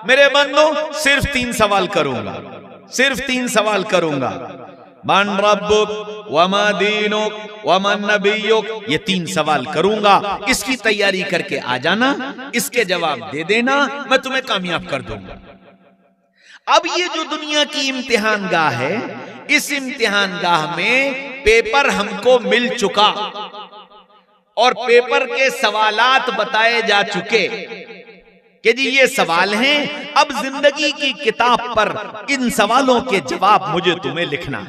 मेरे बंदो सिर्फ 3 सवाल करूंगा, सिर्फ 3 सवाल करूंगा। मन रब्बुक वमा दीनुक वमन नबियुक, ये 3 सवाल करूंगा। इसकी तैयारी करके आ जाना, इसके जवाब दे देना, मैं तुम्हें कामयाब कर दूंगा। अब ये जो दुनिया की इम्तिहान गाह है, इस इम्तिहान गाह में पेपर हमको मिल चुका और पेपर के सवालात बताए जा चुके कि जी ये सवाल हैं। अब जिंदगी की किताब पर इन सवालों के जवाब मुझे तुम्हें लिखना।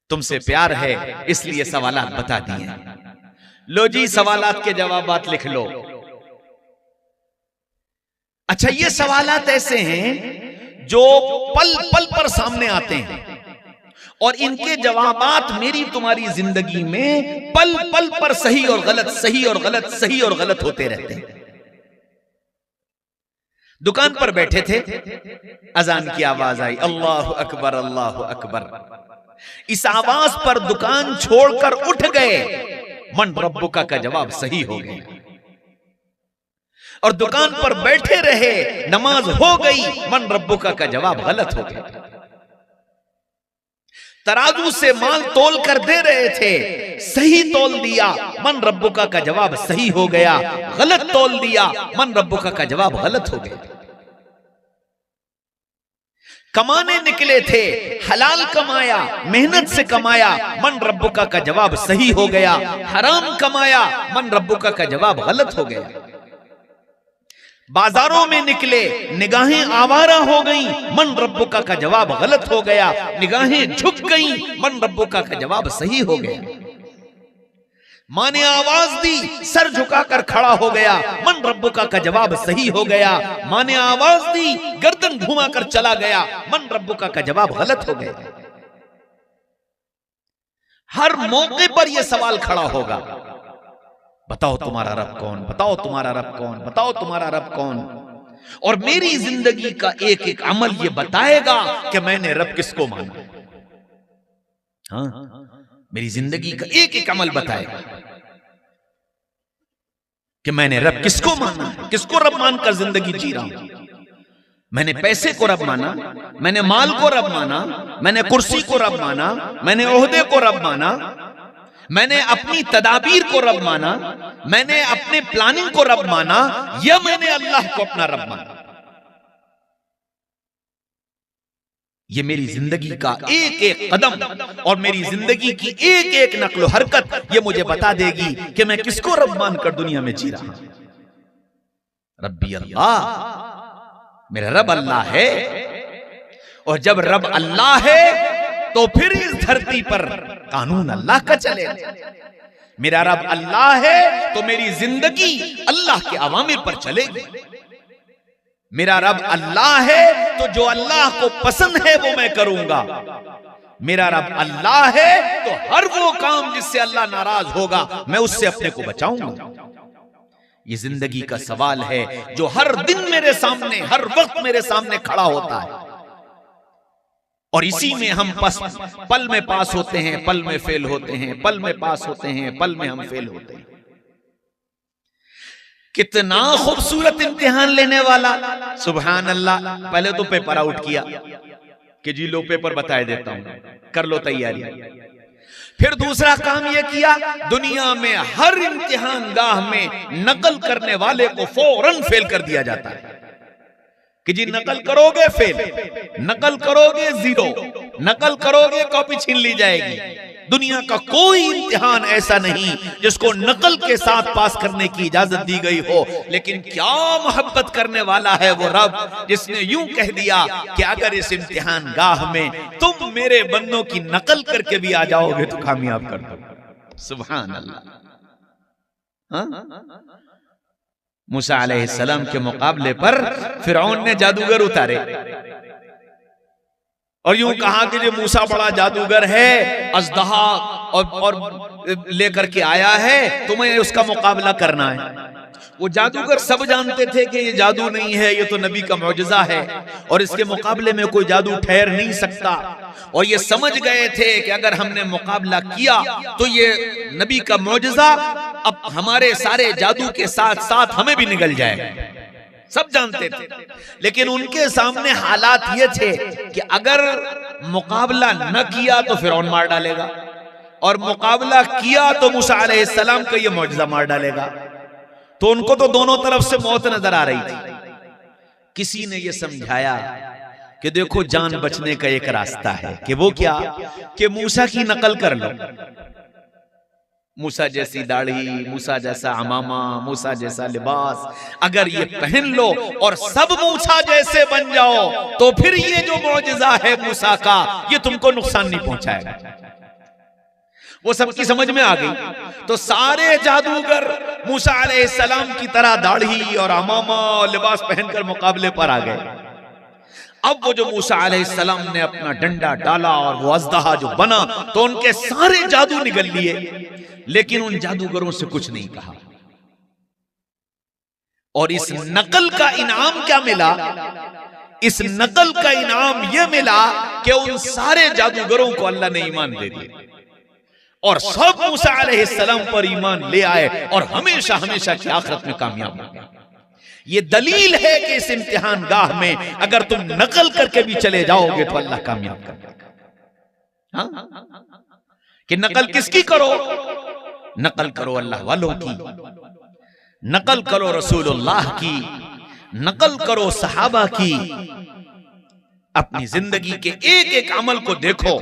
तुमसे प्यार है इसलिए सवालात बता दिए। लो जी, सवालात के जवाबात लिख लो। अच्छा, ये सवालात ऐसे हैं जो पल पल पर सामने आते हैं और इनके जवाबात मेरी तुम्हारी जिंदगी में पल पल पर सही और गलत, सही और गलत, सही और गलत होते रहते हैं। दुकान पर बैठे थे, अजान की आवाज आई, अल्लाह अकबर अल्लाह अकबर। इस आवाज पर दुकान छोड़कर उठ गए। मन रब्बुका का जवाब सही हो गया और दुकान पर बैठे रहे। नमाज हो गई, मन रब्बुका का जवाब गलत हो गया। तराजू से माल तोल कर दे रहे थे, सही तोल दिया, मन रब्बुका का जवाब सही हो गया। गलत तोल दिया, मन रब्बुका का जवाब गलत हो गया। कमाने निकले थे, हलाल कमाया, मेहनत से कमाया, मन रब्बुका का जवाब सही हो गया। हराम कमाया, मन रब्बुका का जवाब गलत हो गया। बाजारों में निकले, निगाहें आवारा हो गई, मन रब्बुका का जवाब गलत हो गया। निगाहें झुक गई, मन रब्बुका का जवाब सही हो गया। माँ ने आवाज दी, सर झुकाकर खड़ा हो गया, मन रब्बुका का जवाब सही हो गया। माँ ने आवाज दी, गर्दन घुमाकर चला गया, मन रब्बुका का जवाब गलत हो गया। हर मौके पर यह सवाल खड़ा होगा, बताओ तुम्हारा रब कौन, बताओ तुम्हारा रब कौन, बताओ तुम्हारा रब कौन। और मेरी जिंदगी का एक एक अमल ये बताएगा कि मैंने रब किसको माना। हाँ, मेरी जिंदगी का एक एक अमल बताएगा कि मैंने रब किसको माना है, किसको रब मानकर जिंदगी जी रहा हूं। मैंने पैसे को रब माना, मैंने माल को रब माना, मैंने कुर्सी को रब माना, मैंने ओहदे को रब माना, मैंने अपनी तदाबीर को रब माना, मैंने अपने प्लानिंग को रब माना, या मैंने अल्लाह को अपना रब माना। ये मेरी जिंदगी का एक एक कदम और मेरी जिंदगी की एक एक नक्लो हरकत ये मुझे बता देगी कि मैं किसको रब मानकर दुनिया में जी रहा हूं। रब्बी अल्लाह, मेरा रब अल्लाह है। और जब रब अल्लाह है तो फिर इस धरती पर कानून अल्लाह का चलेगा। मेरा रब अल्लाह है तो मेरी जिंदगी अल्लाह के अवामिर पर चलेगी। मेरा रब अल्लाह है तो जो अल्लाह को पसंद है वो मैं करूंगा। मेरा रब अल्लाह है तो हर वो काम जिससे अल्लाह नाराज होगा मैं उससे अपने को बचाऊंगा। ये जिंदगी का सवाल है जो हर दिन मेरे सामने, हर वक्त मेरे सामने खड़ा होता है। और इसी में हम पल में पास होते हैं, पल में फेल होते हैं, पल में पास होते हैं, पल में हम फेल होते हैं। कितना खूबसूरत इम्तिहान लेने वाला, सुभान अल्लाह। पहले तो पेपर आउट किया कि जी लो पेपर बताए देता हूं, कर लो तैयारी। फिर दूसरा काम यह किया, दुनिया में हर इम्तिहान गाह में नकल करने वाले को फौरन फेल कर दिया जाता है कि जी नकल करोगे फेल, नकल करोगे जीरो, नकल करोगे कॉपी छीन ली जाएगी। दुनिया का कोई इम्तिहान ऐसा नहीं जिसको नकल के साथ पास करने की इजाजत दी गई हो। लेकिन क्या मोहब्बत करने वाला है वो रब जिसने यूं कह दिया कि अगर इस इम्तिहान गाह में तुम मेरे बंदों की नकल करके भी आ जाओगे तो कामयाब कर दो। सुभान अल्लाह। मूसा अलैहिस्सलाम के मुकाबले पर फिरौन ने जादूगर उतारे और यूं कहा कि जो मूसा बड़ा जादूगर है, अजदहा और लेकर के आया है, तुम्हें उसका मुकाबला करना है। वो जादूगर सब जानते थे कि ये जादू नहीं है, ये तो नबी का मौजज़ा है और इसके मुकाबले में कोई जादू ठहर नहीं सकता। और ये समझ गए थे कि अगर हमने मुकाबला किया तो ये नबी का मौजज़ा अब हमारे सारे जादू के साथ साथ हमें भी निगल जाएगा। सब जानते थे, लेकिन उनके सामने हालात ये थे कि अगर मुकाबला न किया तो फिरौन मार डालेगा, और मुकाबला किया तो मूसा अलैहिस्सलाम का ये मौजज़ा मार डालेगा। तो उनको तो दोनों तरफ से मौत नजर आ रही थी। किसी ने ये समझाया कि देखो जान बचने का एक रास्ता है, कि वो क्या, कि मूसा की नकल कर लो, मूसा जैसी दाढ़ी, मूसा जैसा अमामा, मूसा जैसा लिबास अगर ये पहन लो और सब मूसा जैसे बन जाओ तो फिर ये जो मौजज़ा है मूसा का, ये तुमको नुकसान नहीं पहुंचाएगा। वो सबकी समझ में आ गई। तो सारे जादूगर मूसा अलैहिस्सलाम की तरह दाढ़ी और अमामा और लिबास पहनकर मुकाबले पर आ गए। अब वो जो मूसा अलैहिस्सलाम ने अपना डंडा डाला और वो अज़दहा जो बना, तो उनके सारे जादू निगल लिए, लेकिन उन जादूगरों से कुछ नहीं कहा। और इस नकल का इनाम क्या मिला? इस नकल का इनाम यह मिला कि उन सारे जादूगरों को अल्लाह ने ईमान दे दिया और सब मूसा अलैहिस्सलाम पर ईमान ले आए और हमेशा हमेशा की आखिरत में कामयाब हो गए। ये दलील है कि इस इम्तिहान गाह में अगर तुम नकल करके भी चले जाओगे तो अल्लाह कामयाब कर देगा। हाँ? कि नकल किसकी करो? नकल करो अल्लाह वालों की, नकल करो रसूलुल्लाह की, नकल करो सहाबा की। अपनी जिंदगी के एक एक अमल को देखो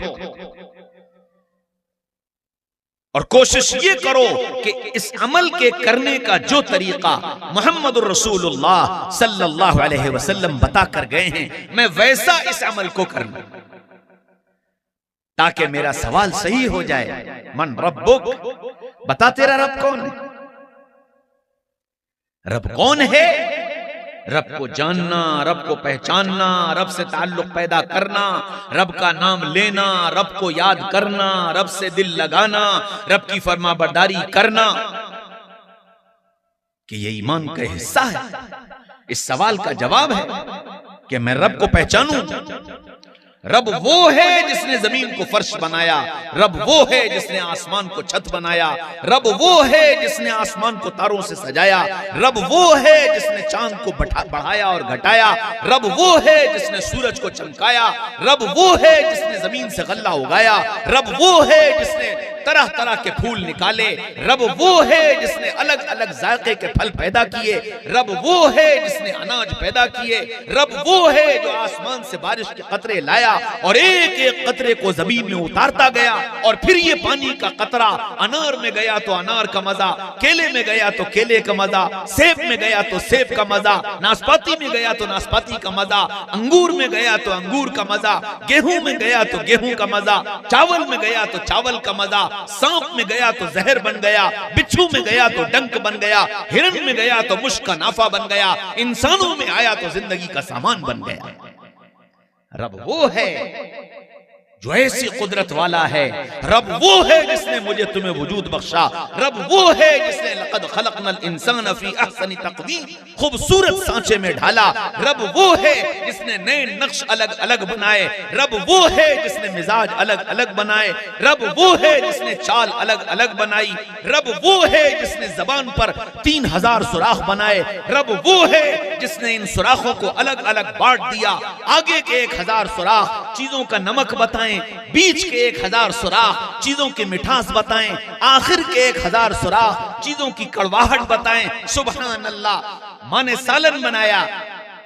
और कोशिश ये करो कि इस अमल के करने का जो तरीका मुहम्मदुर रसूलुल्लाह सल्लल्लाहु अलैहि वसल्लम बता कर गए हैं, मैं वैसा इस अमल को कर लूं, ताकि मेरा सवाल सही हो जाए। मन रब्बुक, बता तेरा रब कौन है? रब कौन है? रब को जानना, रब को पहचानना, रब से ताल्लुक पैदा करना, रब का नाम लेना, रब को याद करना, रब से दिल लगाना, रब की फरमाबरदारी करना, कि ये ईमान का हिस्सा है। इस सवाल का जवाब है कि मैं रब को पहचानूं। रब वो है जिसने जमीन को फर्श बनाया, रब वो है जिसने आसमान को छत बनाया, रब वो है जिसने आसमान को तारों से सजाया, रब वो है जिसने चांद को बढ़ाया और घटाया, रब वो है जिसने सूरज को चमकाया, रब वो है जिसने जमीन से गल्ला उगाया, रब वो है जिसने तरह तरह के फूल निकाले, रब वो है जिसने अलग अलग जायके के फल पैदा किए, रब वो है जिसने अनाज पैदा किए, रब वो है जो आसमान से बारिश के कतरे लाया और एक एक कतरे को जमीन में उतारता गया, और फिर ये पानी का कतरा अनार में गया तो अनार का मजा, केले में गया तो केले का मजा, सेब में गया तो सेब का मजा, नाशपाती में गया तो नाशपाती का मजा, अंगूर में गया तो अंगूर का मजा, गेहूं में गया तो गेहूं का मजा, चावल में गया तो चावल का मजा, सांप में गया तो जहर बन गया, बिच्छू में गया तो डंक बन गया, हिरन में गया तो मुश्क का नाफा बन गया, इंसानों में आया तो जिंदगी का सामान बन गया। रब वो है जो ऐसी कुदरत वाला है, रब वो है जिसने मुझे तुम्हें वजूद बख्शा, रब वो है जिसने लक़द खलक़नल इंसान फी अहसनि तक़वीम, खूबसूरत सांचे में ढाला, रब वो है जिसने नए नक्श अलग अलग बनाए, रब वो है जिसने मिजाज अलग अलग बनाए, रब वो है जिसने चाल अलग अलग बनाई, रब वो है जिसने जबान पर 3000 सुराख बनाए, रब वो है जिसने इन सुराखों को अलग अलग बांट दिया, आगे के 1000 सुराख चीजों का नमक बताएं, बीच के 1000 सुराख चीजों की मिठास बताएं, आखिर के 1000 सुराख चीजों की कड़वाहट बताएं। सुभान अल्लाह। माँ ने सालन बनाया,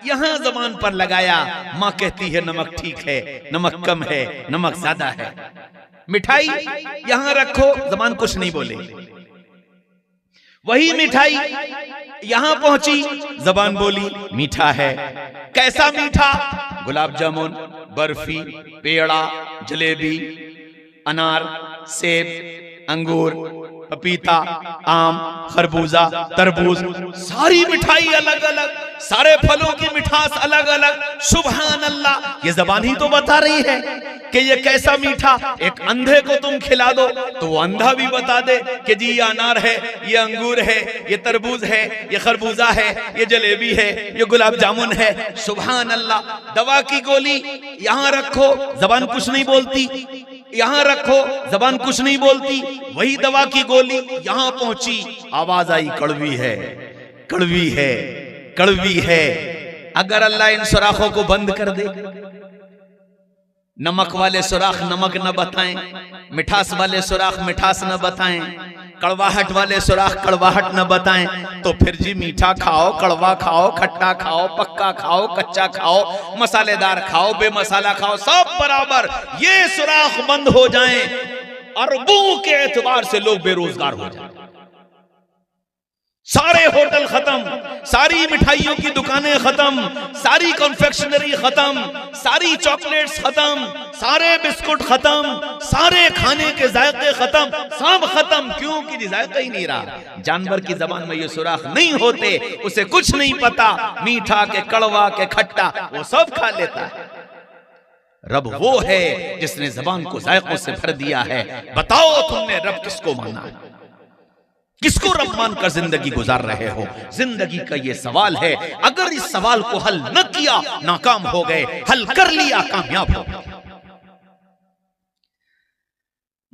यहां जबान पर लगाया, माँ कहती है नमक ठीक है, नमक कम है, नमक ज्यादा है। मिठाई यहां रखो, जबान कुछ नहीं बोले। वही मिठाई यहां पहुंची, जबान बोली मीठा है। कैसा मीठा? गुलाब जामुन, बर्फी, पेड़ा, जलेबी, अनार, सेब, अंगूर, पपीता, आम, खरबूजा, तरबूज, सारी मिठाई अलग अलग, सारे फलों की मिठास अलग अलग। सुभान अल्लाह। ये जबान ही तो बता रही है कि ये कैसा मीठा। एक अंधे को तुम खिला दो तो वो अंधा भी बता दे कि जी ये अनार है, ये अंगूर है, ये तरबूज है, ये खरबूजा है, ये जलेबी है, ये गुलाब जामुन है। सुभान अल्लाह। दवा की गोली यहां रखो, जबान कुछ नहीं बोलती, यहां रखो, जबान कुछ नहीं बोलती। वही दवा की गोली यहां पहुंची, आवाज आई कड़वी है, कड़वी है, कड़वी है। अगर अल्लाह इन सुराखों को बंद कर दे, नमक वाले सुराख नमक न बताएं, मिठास वाले सुराख मिठास न बताएं, कड़वाहट वाले सुराख कड़वाहट न बताएं, तो फिर जी मीठा खाओ, कड़वा खाओ, खट्टा खाओ, पक्का खाओ, कच्चा खाओ, मसालेदार खाओ, बेमसाला खाओ, सब बराबर। ये सुराख बंद हो जाएं, अरबों के एतबार से लोग बेरोजगार हो जाएं। सारे होटल खत्म, सारी मिठाइयों की दुकानें खत्म, सारी कॉन्फेक्शनरी खत्म, सारी चॉकलेट्स खत्म, सारे बिस्कुट खत्म, सारे खाने के जायके खत्म, सब खत्म। क्यों? कि जायका ही नहीं रहा। जानवर की जबान में ये सुराख नहीं होते, उसे कुछ नहीं पता, मीठा के कड़वा के खट्टा वो सब खा लेता है। रब वो है जिसने जबान को जायकों से भर दिया है। बताओ तुमने रब किसको माना है? किसको रब मानकर जिंदगी गुजार रहे हो? जिंदगी का ये सवाल है। अगर इस सवाल को हल न किया नाकाम हो गए, हल कर लिया कामयाब हो गए।